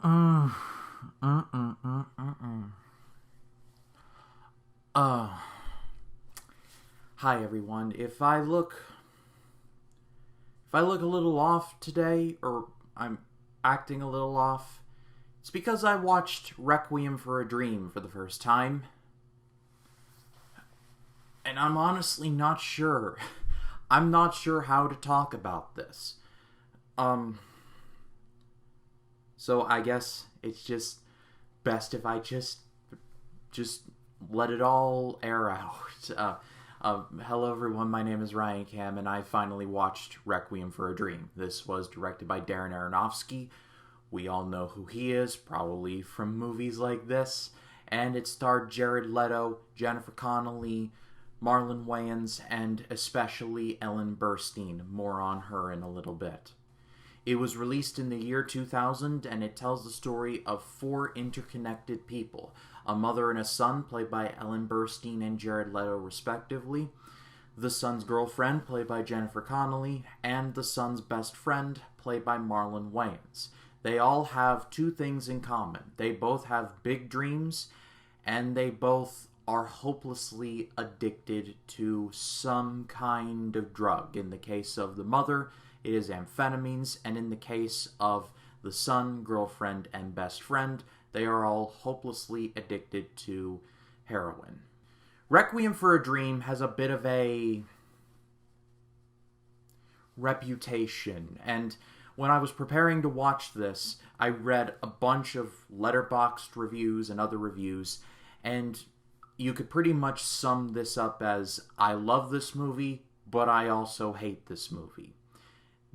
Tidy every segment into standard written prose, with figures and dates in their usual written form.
Uh, uh, uh, uh, uh, uh. Hi everyone. If I look a little off today, or I'm acting a little off, it's because I watched Requiem for a Dream for the first time. And I'm honestly not sure. I'm not sure how to talk about this. So I guess it's just best if I just let it all air out. Hello everyone, my name is Ryan Cam, and I finally watched Requiem for a Dream. This was directed by Darren Aronofsky. We all know who he is, probably from movies like this. And it starred Jared Leto, Jennifer Connelly, Marlon Wayans, and especially Ellen Burstyn. More on her in a little bit. It was released in the year 2000, and it tells the story of four interconnected people. A mother and a son, played by Ellen Burstyn and Jared Leto respectively. The son's girlfriend, played by Jennifer Connelly. And the son's best friend, played by Marlon Wayans. They all have two things in common. They both have big dreams, and they both are hopelessly addicted to some kind of drug. In the case of the mother, it is amphetamines, and in the case of the son, girlfriend, and best friend, they are all hopelessly addicted to heroin. Requiem for a Dream has a bit of a reputation, and when I was preparing to watch this, I read a bunch of Letterboxd reviews and other reviews, and you could pretty much sum this up as, I love this movie, but I also hate this movie.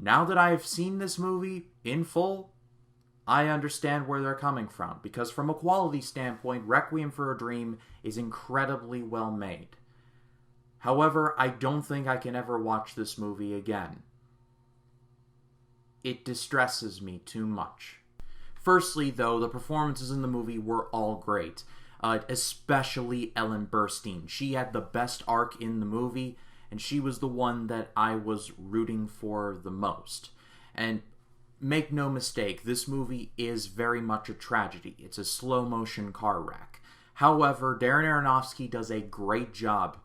Now that I have seen this movie in full, I understand where they're coming from, because from a quality standpoint, Requiem for a Dream is incredibly well made. However, I don't think I can ever watch this movie again. It distresses me too much. Firstly, though, the performances in the movie were all great, especially Ellen Burstyn. She had the best arc in the movie, and she was the one that I was rooting for the most. And make no mistake, this movie is very much a tragedy. It's a slow-motion car wreck. However, Darren Aronofsky does a great job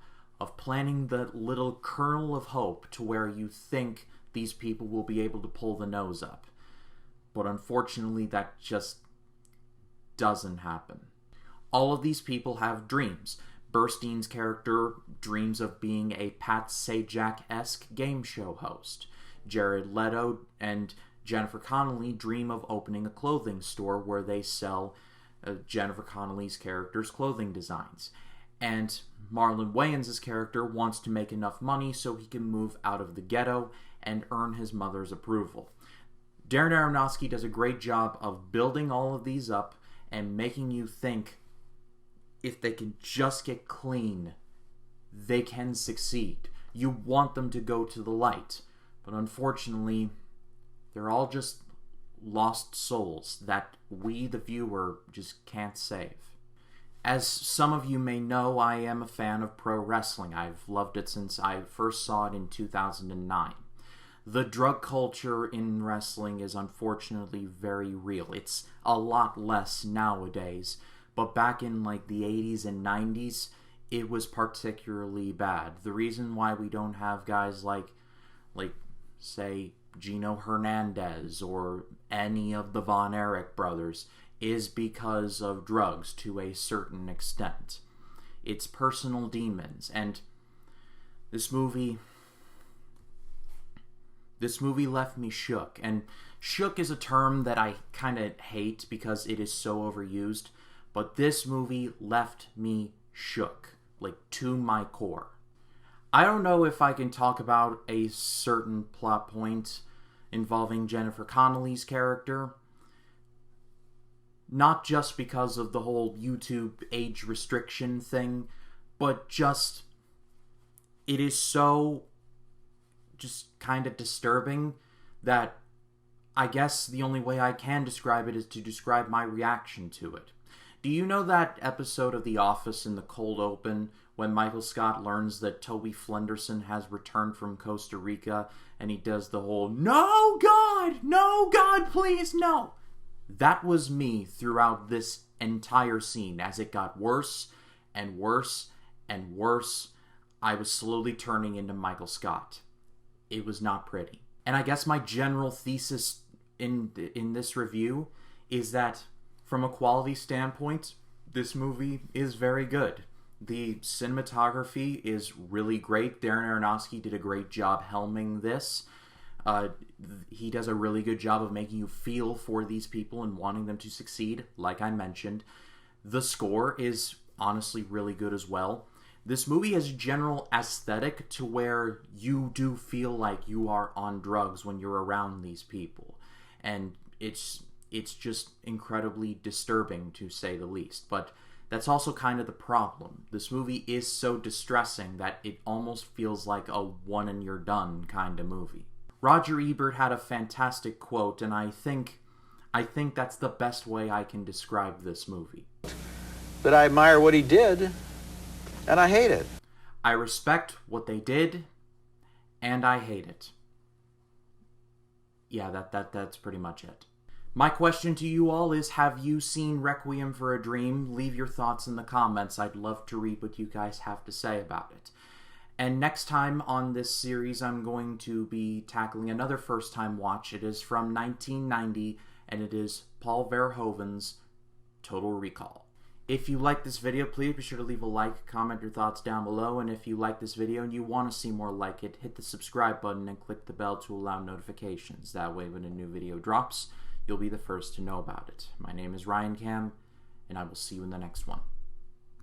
of planting the little kernel of hope to where you think these people will be able to pull the nose up. But unfortunately, that just doesn't happen. All of these people have dreams. Burstyn's character dreams of being a Pat Sajak-esque game show host. Jared Leto and Jennifer Connelly dream of opening a clothing store where they sell Jennifer Connelly's character's clothing designs. And Marlon Wayans' character wants to make enough money so he can move out of the ghetto and earn his mother's approval. Darren Aronofsky does a great job of building all of these up and making you think if they can just get clean, they can succeed. You want them to go to the light. But unfortunately, they're all just lost souls that we, the viewer, just can't save. As some of you may know, I am a fan of pro wrestling. I've loved it since I first saw it in 2009. The drug culture in wrestling is unfortunately very real. It's a lot less nowadays, but back in like the 80s and 90s, it was particularly bad. The reason why we don't have guys like say, Gino Hernandez or any of the Von Erich brothers is because of drugs to a certain extent. It's personal demons, and this movie left me shook. And shook is a term that I kind of hate because it is so overused, but this movie left me shook, like to my core. I don't know if I can talk about a certain plot point involving Jennifer Connelly's character, not just because of the whole YouTube age restriction thing, but just, it is so just kind of disturbing that I guess the only way I can describe it is to describe my reaction to it. Do you know that episode of The Office in the cold open when Michael Scott learns that Toby Flenderson has returned from Costa Rica and he does the whole, no God, please, no. That was me throughout this entire scene. As it got worse and worse and worse, I was slowly turning into Michael Scott. It was not pretty. And I guess my general thesis in this review is that from a quality standpoint, this movie is very good. The cinematography is really great. Darren Aronofsky did a great job helming this. He does a really good job of making you feel for these people and wanting them to succeed, like I mentioned. The score is honestly really good as well. This movie has a general aesthetic to where you do feel like you are on drugs when you're around these people. And it's just incredibly disturbing, to say the least. But that's also kind of the problem. This movie is so distressing that it almost feels like a one-and-you're-done kind of movie. Roger Ebert had a fantastic quote, and I think that's the best way I can describe this movie. That I admire what he did, and I hate it. I respect what they did, and I hate it. Yeah, that's pretty much it. My question to you all is, have you seen Requiem for a Dream? Leave your thoughts in the comments. I'd love to read what you guys have to say about it. And next time on this series, I'm going to be tackling another first-time watch. It is from 1990, and it is Paul Verhoeven's Total Recall. If you like this video, please be sure to leave a like, comment your thoughts down below, and if you like this video and you want to see more like it, hit the subscribe button and click the bell to allow notifications. That way, when a new video drops, you'll be the first to know about it. My name is Ryan Cam, and I will see you in the next one.